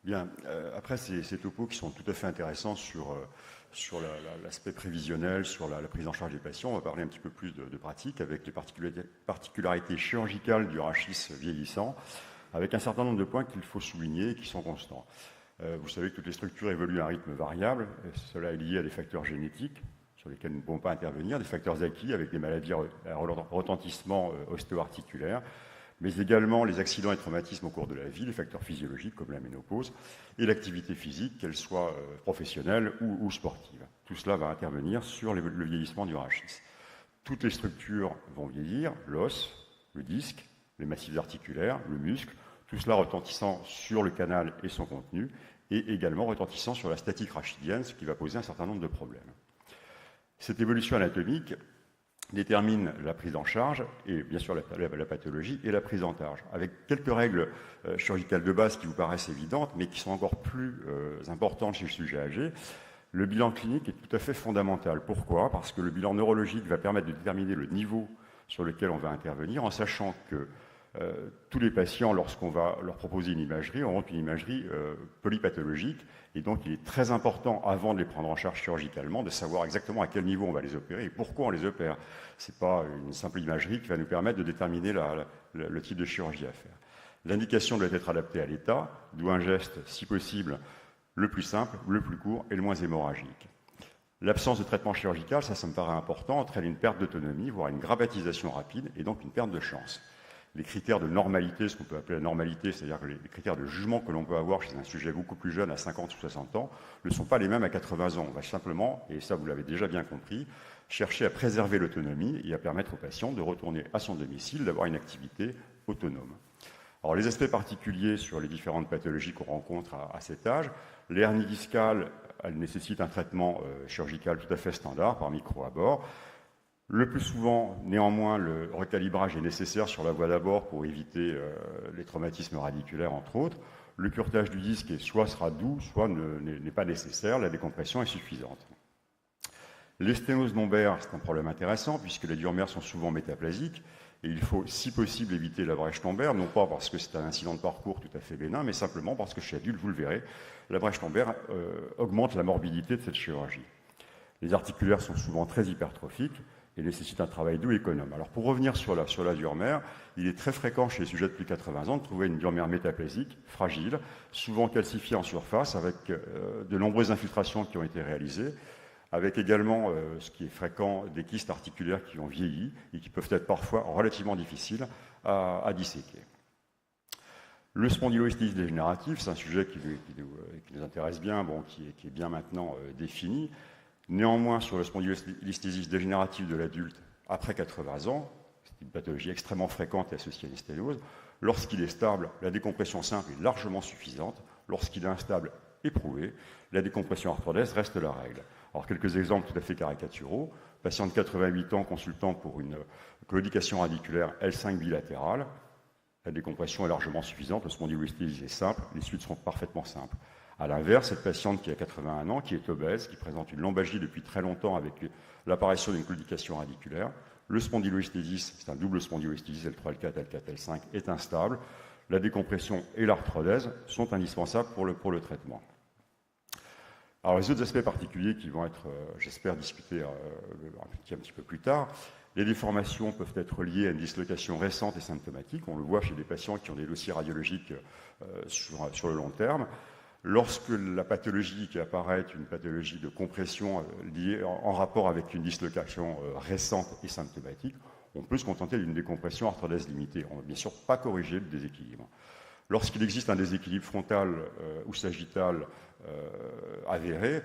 Bien, après ces topos qui sont tout à fait intéressants sur l'aspect prévisionnel, sur la prise en charge des patients, on va parler un petit peu plus de pratique avec les particularités chirurgicales du rachis vieillissant, avec un certain nombre de points qu'il faut souligner et qui sont constants. Vous savez que toutes les structures évoluent à un rythme variable, et cela est lié à des facteurs génétiques sur lesquels nous ne pouvons pas intervenir, des facteurs acquis avec des maladies à retentissement ostéo-articulaire, mais également les accidents et traumatismes au cours de la vie, les facteurs physiologiques comme la ménopause, et l'activité physique, qu'elle soit professionnelle ou sportive. Tout cela va intervenir sur le vieillissement du rachis. Toutes les structures vont vieillir, l'os, le disque, les massifs articulaires, le muscle, tout cela retentissant sur le canal et son contenu, et également retentissant sur la statique rachidienne, ce qui va poser un certain nombre de problèmes. Cette évolution anatomique détermine la prise en charge et bien sûr la pathologie et la prise en charge, avec quelques règles chirurgicales de base qui vous paraissent évidentes, mais qui sont encore plus importantes chez le sujet âgé. Le bilan clinique est tout à fait fondamental. Pourquoi? Parce que le bilan neurologique va permettre de déterminer le niveau sur lequel on va intervenir, en sachant que tous les patients, lorsqu'on va leur proposer une imagerie, auront une imagerie polypathologique, et donc il est très important, avant de les prendre en charge chirurgicalement, de savoir exactement à quel niveau on va les opérer et pourquoi on les opère. Ce n'est pas une simple imagerie qui va nous permettre de déterminer le type de chirurgie à faire. L'indication doit être adaptée à l'état, d'où un geste, si possible, le plus simple, le plus court et le moins hémorragique. L'absence de traitement chirurgical, ça me paraît important, entraîne une perte d'autonomie, voire une gravatisation rapide, et donc une perte de chance. Les critères de normalité, ce qu'on peut appeler la normalité, c'est-à-dire que les critères de jugement que l'on peut avoir chez un sujet beaucoup plus jeune à 50 ou 60 ans, ne sont pas les mêmes à 80 ans. On va simplement, et ça vous l'avez déjà bien compris, chercher à préserver l'autonomie et à permettre au patient de retourner à son domicile, d'avoir une activité autonome. Alors les aspects particuliers sur les différentes pathologies qu'on rencontre à cet âge, l'hernie discale, elle nécessite un traitement chirurgical tout à fait standard par micro-abord. Le plus souvent, néanmoins, le recalibrage est nécessaire sur la voie d'abord pour éviter les traumatismes radiculaires, entre autres. Le curetage du disque soit sera doux, soit n'est pas nécessaire. La décompression est suffisante. Les sténoses lombaires, c'est un problème intéressant puisque les diurmères sont souvent métaplasiques et il faut, si possible, éviter la brèche lombaire, non pas parce que c'est un incident de parcours tout à fait bénin, mais simplement parce que chez l'adulte, vous le verrez, la brèche lombaire augmente la morbidité de cette chirurgie. Les articulaires sont souvent très hypertrophiques et nécessitent un travail doux et économe. Alors pour revenir sur la diurmère, il est très fréquent chez les sujets de plus de 80 ans de trouver une diurmère métaplasique, fragile, souvent calcifiée en surface, avec de nombreuses infiltrations qui ont été réalisées, avec également, ce qui est fréquent, des kystes articulaires qui ont vieilli et qui peuvent être parfois relativement difficiles à disséquer. Le spondylolisthésis dégénératif, c'est un sujet qui nous intéresse bien, bon, qui est bien maintenant défini. Néanmoins, sur le spondylolisthésis dégénératif de l'adulte après 80 ans, c'est une pathologie extrêmement fréquente et associée à une sténose, lorsqu'il est stable, la décompression simple est largement suffisante. Lorsqu'il est instable, éprouvé, la décompression arthrodèse reste la règle. Alors, quelques exemples tout à fait caricaturaux. Patient de 88 ans consultant pour une claudication radiculaire L5 bilatérale. La décompression est largement suffisante, le spondylolisthésis est simple, les suites sont parfaitement simples. A l'inverse, cette patiente qui a 81 ans, qui est obèse, qui présente une lombalgie depuis très longtemps avec l'apparition d'une claudication radiculaire, le spondylolisthésis, c'est un double spondylolisthésis L3, L4, L4, L5, est instable. La décompression et l'arthrodèse sont indispensables pour le traitement. Alors les autres aspects particuliers qui vont être, j'espère, discutés un petit peu plus tard, les déformations peuvent être liées à une dislocation récente et symptomatique. On le voit chez des patients qui ont des dossiers radiologiques sur le long terme. Lorsque la pathologie qui apparaît est une pathologie de compression liée en rapport avec une dislocation récente et symptomatique, on peut se contenter d'une décompression arthrodèse limitée. On ne va bien sûr pas corriger le déséquilibre. Lorsqu'il existe un déséquilibre frontal ou sagittal avéré,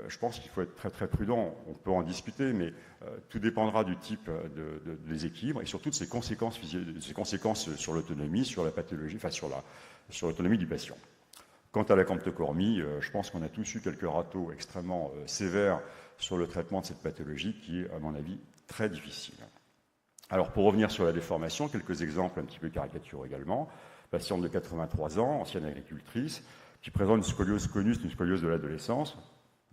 je pense qu'il faut être très très prudent. On peut en discuter, mais tout dépendra du type de déséquilibre et surtout de ses conséquences sur l'autonomie, sur la pathologie, enfin sur l'autonomie du patient. Quant à la camptocormie, je pense qu'on a tous eu quelques râteaux extrêmement sévères sur le traitement de cette pathologie qui est, à mon avis, très difficile. Alors, pour revenir sur la déformation, quelques exemples un petit peu caricaturaux également. Patiente de 83 ans, ancienne agricultrice, qui présente une scoliose conus, une scoliose de l'adolescence,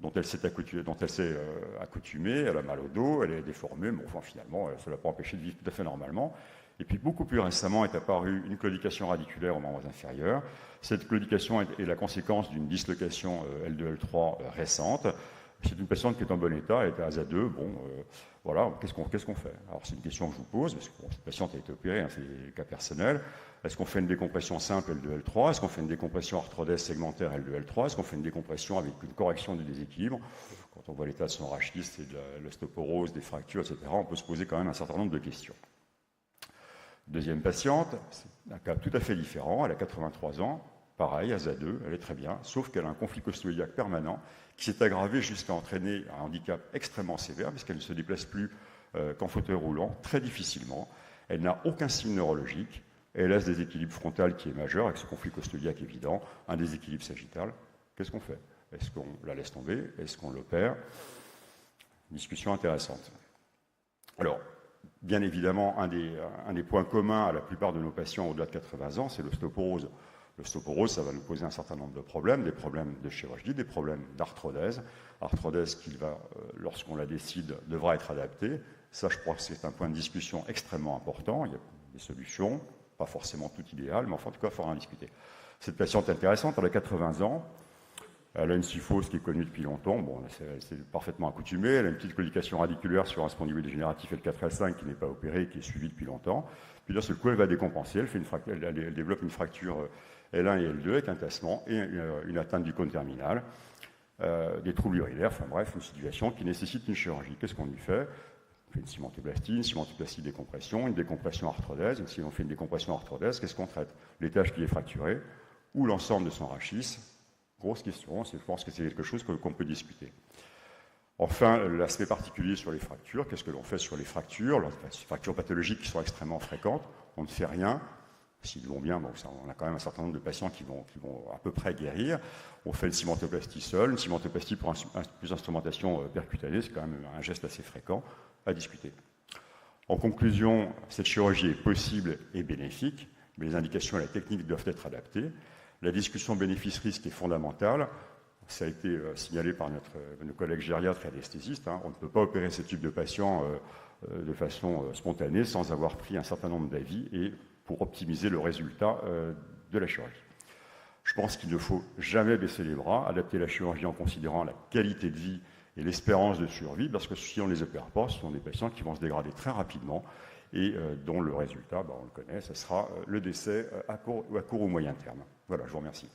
dont elle s'est accoutumée, elle a mal au dos, elle est déformée, mais enfin, finalement, ça ne l'a pas empêché de vivre tout à fait normalement. Et puis beaucoup plus récemment est apparue une claudication radiculaire aux membres inférieurs. Cette claudication est la conséquence d'une dislocation L2-L3 récente. C'est une patiente qui est en bon état, elle est à ASA2. Bon, voilà, qu'est-ce qu'on fait? Alors c'est une question que je vous pose, parce que cette patiente a été opérée, hein, c'est le cas personnel. Est-ce qu'on fait une décompression simple L2-L3? Est-ce qu'on fait une décompression arthrodèse segmentaire L2-L3? Est-ce qu'on fait une décompression avec une correction du déséquilibre? Quand on voit l'état de son rachis et de l'ostéoporose, des fractures, etc., on peut se poser quand même un certain nombre de questions. Deuxième patiente, c'est un cas tout à fait différent, elle a 83 ans, pareil, ASA2, elle est très bien, sauf qu'elle a un conflit costo-iliaque permanent qui s'est aggravé jusqu'à entraîner un handicap extrêmement sévère, puisqu'elle ne se déplace plus qu'en fauteuil roulant, très difficilement. Elle n'a aucun signe neurologique, elle a ce déséquilibre frontal qui est majeur, avec ce conflit costo-iliaque évident, un déséquilibre sagittal. Qu'est-ce qu'on fait? Est-ce qu'on la laisse tomber? Est-ce qu'on l'opère? Discussion intéressante. Alors, bien évidemment, un des points communs à la plupart de nos patients au-delà de 80 ans, c'est l'ostéoporose. L'ostéoporose, ça va nous poser un certain nombre de problèmes, des problèmes de chirurgie, des problèmes d'arthrodèse. Arthrodèse qui, lorsqu'on la décide, devra être adaptée. Ça, je crois que c'est un point de discussion extrêmement important. Il y a des solutions, pas forcément toutes idéales, mais enfin, en tout cas, il faudra en discuter. Cette patiente intéressante, elle a 80 ans. Elle a une syphose qui est connue depuis longtemps, bon, c'est parfaitement accoutumé. Elle a une petite claudication radiculaire sur un spondylodégénératif L4-L5 qui n'est pas opéré, qui est suivi depuis longtemps. Puis d'un seul coup, elle va décompenser, elle développe une fracture L1 et L2 avec un tassement et une atteinte du cône terminal, des troubles urinaires, enfin bref, une situation qui nécessite une chirurgie. Qu'est-ce qu'on lui fait? On fait une cimentoplastie décompression, une décompression arthrodèse. Et si on fait une décompression arthrodèse, qu'est-ce qu'on traite? L'étage qui est fracturé ou l'ensemble de son rachis? Grosse question, je pense que c'est quelque chose qu'on peut discuter. Enfin, l'aspect particulier sur les fractures, qu'est-ce que l'on fait sur les fractures? Les fractures pathologiques qui sont extrêmement fréquentes, on ne fait rien. S'ils vont bien, bon, on a quand même un certain nombre de patients qui vont à peu près guérir. On fait une cimentoplastie seule, une cimentoplastie pour plus instrumentation percutanée, c'est quand même un geste assez fréquent à discuter. En conclusion, cette chirurgie est possible et bénéfique, mais les indications et la technique doivent être adaptées. La discussion bénéfice-risque est fondamentale. Ça a été signalé par nos collègues gériatres et anesthésistes. Hein. On ne peut pas opérer ce type de patients de façon spontanée sans avoir pris un certain nombre d'avis et pour optimiser le résultat de la chirurgie. Je pense qu'il ne faut jamais baisser les bras, adapter la chirurgie en considérant la qualité de vie et l'espérance de survie, parce que si on ne les opère pas, ce sont des patients qui vont se dégrader très rapidement et dont le résultat, on le connaît, ce sera le décès à court ou moyen terme. Voilà, je vous remercie.